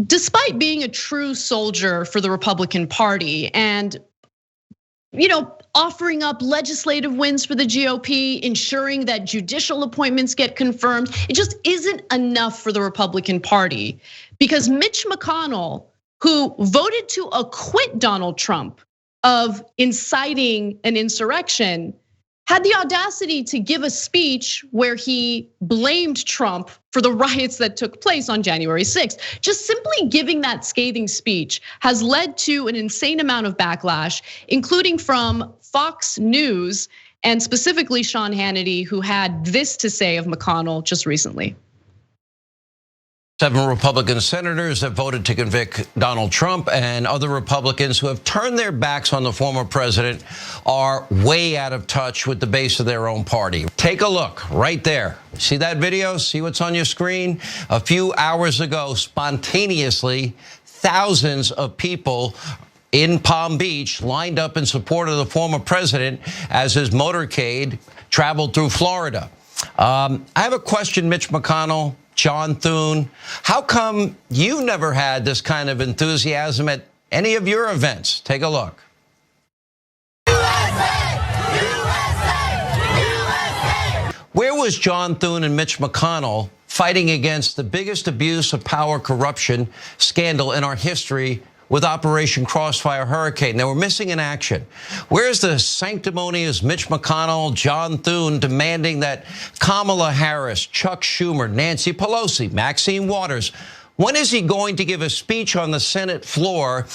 despite being a true soldier for the Republican Party and offering up legislative wins for the GOP, ensuring that judicial appointments get confirmed, it just isn't enough for the Republican Party because Mitch McConnell, who voted to acquit Donald Trump of inciting an insurrection, had the audacity to give a speech where he blamed Trump for the riots that took place on January 6th. Just simply giving that scathing speech has led to an insane amount of backlash, including from Fox News and specifically Sean Hannity, who had this to say of McConnell just recently. 7 Republican senators have voted to convict Donald Trump, and other Republicans who have turned their backs on the former president are way out of touch with the base of their own party. Take a look right there. See that video? See what's on your screen? A few hours ago, spontaneously, thousands of people in Palm Beach lined up in support of the former president as his motorcade traveled through Florida. I have a question, Mitch McConnell, John Thune. How come you never had this kind of enthusiasm at any of your events? Take a look. USA! USA! USA! Where was John Thune and Mitch McConnell fighting against the biggest abuse of power corruption scandal in our history with Operation Crossfire Hurricane? They were missing in action. Where's the sanctimonious Mitch McConnell, John Thune demanding that Kamala Harris, Chuck Schumer, Nancy Pelosi, Maxine Waters, when is he going to give a speech on the Senate floor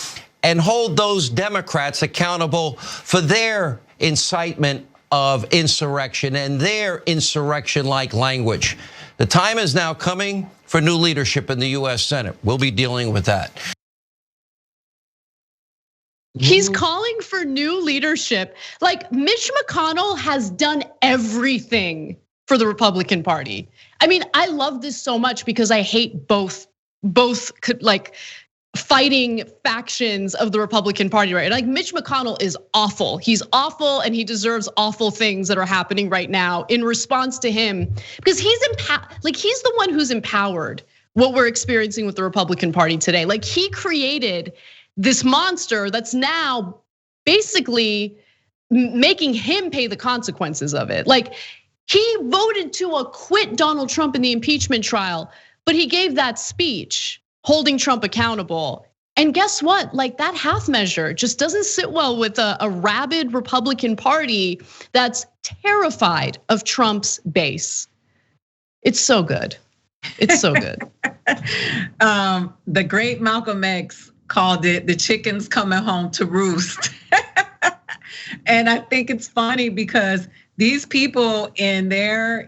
and hold those Democrats accountable for their incitement of insurrection and their insurrection-like language? The time is now coming for new leadership in the US Senate. We'll be dealing with that. He's calling for new leadership. Like Mitch McConnell has done everything for the Republican Party. I mean, I love this so much because I hate both like fighting factions of the Republican Party, right? Like Mitch McConnell is awful. He's awful and he deserves awful things that are happening right now in response to him because he's the one who's empowered what we're experiencing with the Republican Party today. Like he created this monster that's now basically making him pay the consequences of it. Like he voted to acquit Donald Trump in the impeachment trial, but he gave that speech holding Trump accountable. And guess what? Like that half measure just doesn't sit well with a rabid Republican Party that's terrified of Trump's base. It's so good. It's so good. The great Malcolm X called it the chickens coming home to roost. And I think it's funny because these people in their,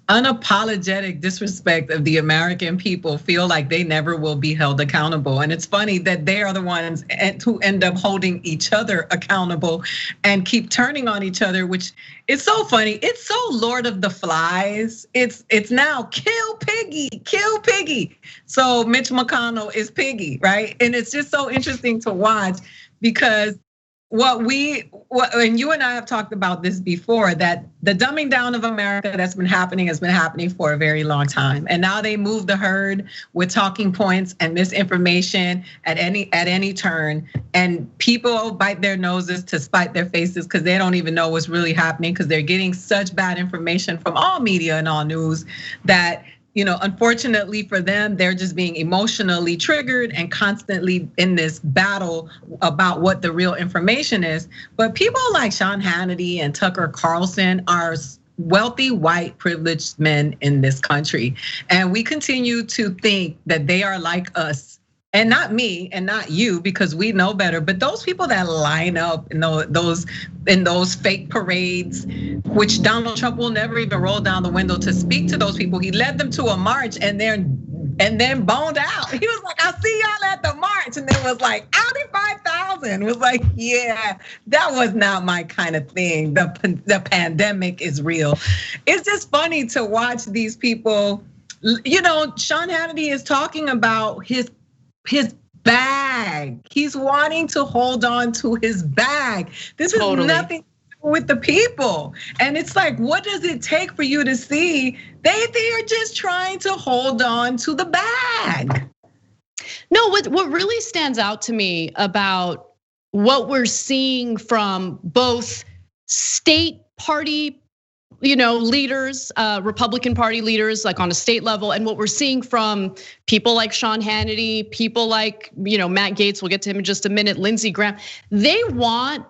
unapologetic disrespect of the American people feel like they never will be held accountable. And it's funny that they are the ones who end up holding each other accountable and keep turning on each other, which is so funny. It's so Lord of the Flies. It's now kill Piggy, kill Piggy. So Mitch McConnell is Piggy, right? And it's just so interesting to watch because and you and I have talked about this before, that the dumbing down of America that's been happening has been happening for a very long time. And now they move the herd with talking points and misinformation at any turn. And people bite their noses to spite their faces because they don't even know what's really happening because they're getting such bad information from all media and all news that, unfortunately for them, they're just being emotionally triggered and constantly in this battle about what the real information is. But people like Sean Hannity and Tucker Carlson are wealthy, white, privileged men in this country. And we continue to think that they are like us. And not me and not you, because we know better. But those people that line up in those fake parades, which Donald Trump will never even roll down the window to speak to those people. He led them to a march and then boned out. He was like, "I'll see y'all at the march," and then was like, "Audi 5,000." Was like, yeah, that was not my kind of thing. The pandemic is real. It's just funny to watch these people. Sean Hannity is talking about his bag. He's wanting to hold on to his bag. This is nothing with the people. And it's like, what does it take for you to see they are just trying to hold on to the bag? No, what really stands out to me about what we're seeing from both state party, leaders, Republican Party leaders, like on a state level, and what we're seeing from people like Sean Hannity, people like, Matt Gaetz, we'll get to him in just a minute, Lindsey Graham, they want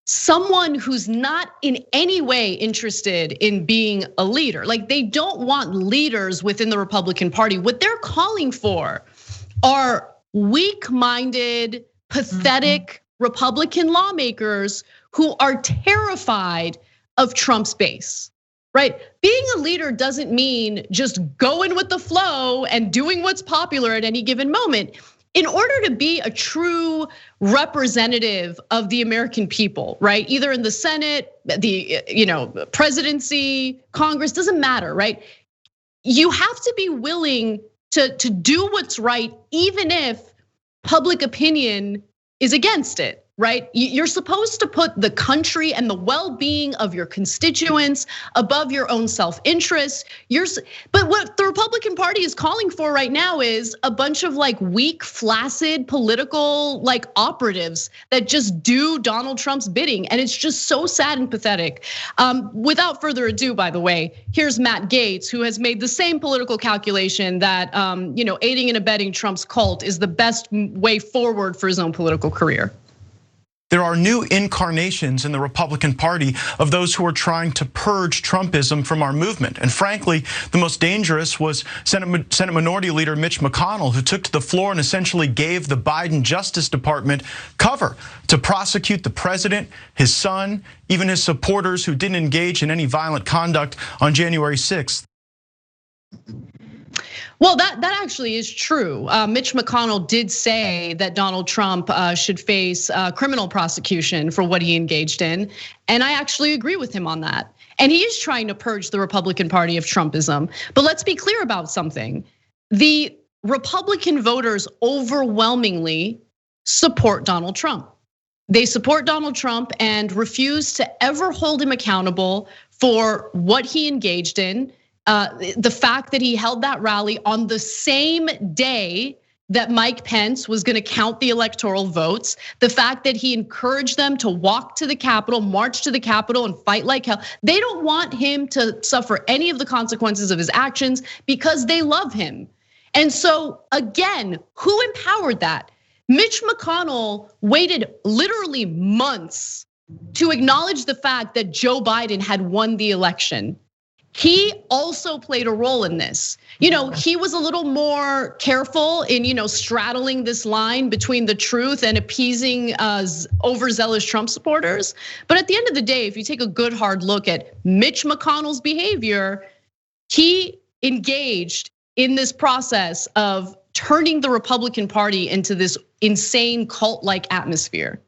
someone who's not in any way interested in being a leader. Like, they don't want leaders within the Republican Party. What they're calling for are weak-minded, pathetic Republican lawmakers who are terrified of Trump's base, right? Being a leader doesn't mean just going with the flow and doing what's popular at any given moment. In order to be a true representative of the American people, right? Either in the Senate, the presidency, Congress, doesn't matter, right? You have to be willing to do what's right, even if public opinion is against it, right? You're supposed to put the country and the well-being of your constituents above your own self-interest. But what the Republican Party is calling for right now is a bunch of like weak, flaccid political like operatives that just do Donald Trump's bidding. And it's just so sad and pathetic. Without further ado, by the way, here's Matt Gaetz, who has made the same political calculation that aiding and abetting Trump's cult is the best way forward for his own political career. There are new incarnations in the Republican Party of those who are trying to purge Trumpism from our movement. And frankly, the most dangerous was Senate Minority Leader Mitch McConnell, who took to the floor and essentially gave the Biden Justice Department cover to prosecute the president, his son, even his supporters who didn't engage in any violent conduct on January 6th. Well, that actually is true. Mitch McConnell did say that Donald Trump should face criminal prosecution for what he engaged in. And I actually agree with him on that. And he is trying to purge the Republican Party of Trumpism. But let's be clear about something. The Republican voters overwhelmingly support Donald Trump. They support Donald Trump and refuse to ever hold him accountable for what he engaged in. The fact that he held that rally on the same day that Mike Pence was gonna count the electoral votes, the fact that he encouraged them to walk to the Capitol, march to the Capitol and fight like hell. They don't want him to suffer any of the consequences of his actions because they love him. And so again, who empowered that? Mitch McConnell waited literally months to acknowledge the fact that Joe Biden had won the election. He also played a role in this. He was a little more careful in, straddling this line between the truth and appeasing overzealous Trump supporters. But at the end of the day, if you take a good hard look at Mitch McConnell's behavior, he engaged in this process of turning the Republican Party into this insane cult-like atmosphere.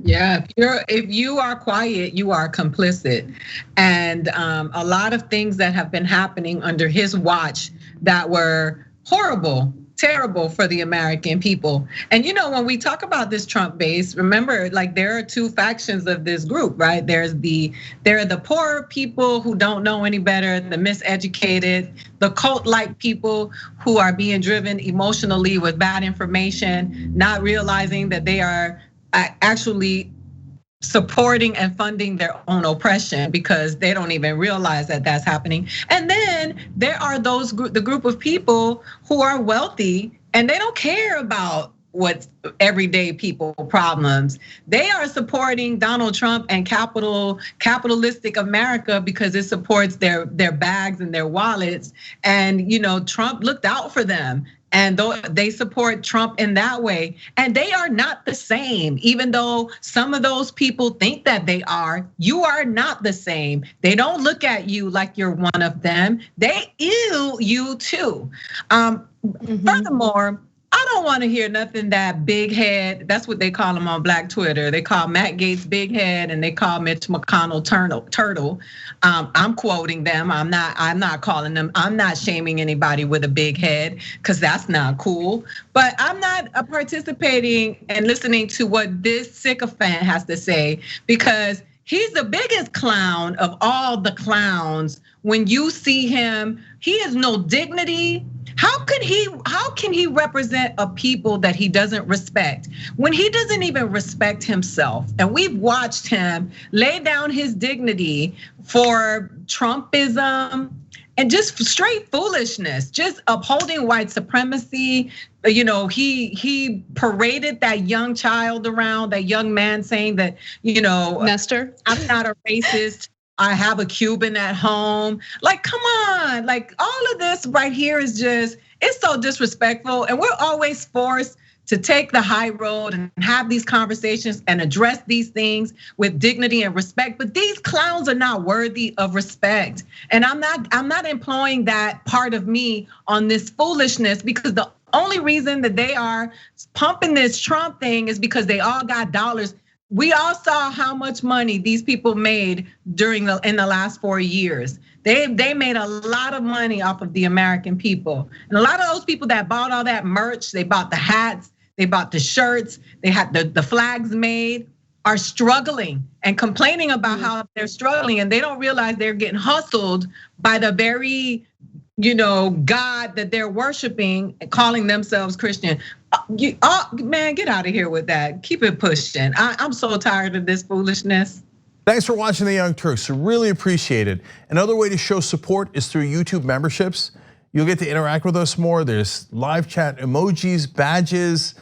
Yeah, if you are quiet, you are complicit. And a lot of things that have been happening under his watch that were horrible, terrible for the American people. And when we talk about this Trump base, remember, like, there are two factions of this group, right? There are the poor people who don't know any better, the miseducated, the cult-like people who are being driven emotionally with bad information, not realizing that they are actually supporting and funding their own oppression because they don't even realize that that's happening. And then there are the group of people who are wealthy and they don't care about what's everyday people problems. They are supporting Donald Trump and capitalistic America because it supports their bags and their wallets. And Trump looked out for them. And they support Trump in that way. And they are not the same, even though some of those people think that they are. You are not the same. They don't look at you like you're one of them. They ew you too. Furthermore, I don't want to hear nothing that big head. That's what they call him on Black Twitter. They call Matt Gaetz big head, and they call Mitch McConnell turtle. I'm quoting them. I'm not calling them. I'm not shaming anybody with a big head because that's not cool. But I'm not participating and listening to what this sycophant has to say because he's the biggest clown of all the clowns. When you see him, he has no dignity. How can he represent a people that he doesn't respect when he doesn't even respect himself? And we've watched him lay down his dignity for Trumpism and just straight foolishness, just upholding white supremacy. You know, he paraded that young child around, that young man saying that, you know, Nestor, I'm not a racist. I have a Cuban at home. Like, come on. Like, all of this right here is just, it's so disrespectful. And we're always forced to take the high road and have these conversations and address these things with dignity and respect. But these clowns are not worthy of respect. And I'm not employing that part of me on this foolishness, because the only reason that they are pumping this Trump thing is because they all got dollars. We all saw how much money these people made in the last 4 years. They made a lot of money off of the American people. And a lot of those people that bought all that merch, they bought the hats, they bought the shirts, they had the flags made, are struggling and complaining about how they're struggling, and they don't realize they're getting hustled by the very, you know, God that they're worshiping, calling themselves Christian. Man, get out of here with that. Keep it pushing. I'm so tired of this foolishness. Thanks for watching the Young Turks. Really appreciate it. Another way to show support is through YouTube memberships. You'll get to interact with us more. There's live chat emojis, badges.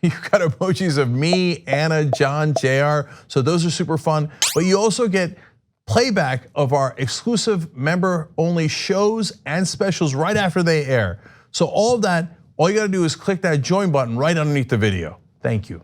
You've got emojis of me, Anna, John, JR. So those are super fun. But you also get playback of our exclusive member-only shows and specials right after they air. So all of that, all you gotta do is click that join button right underneath the video. Thank you.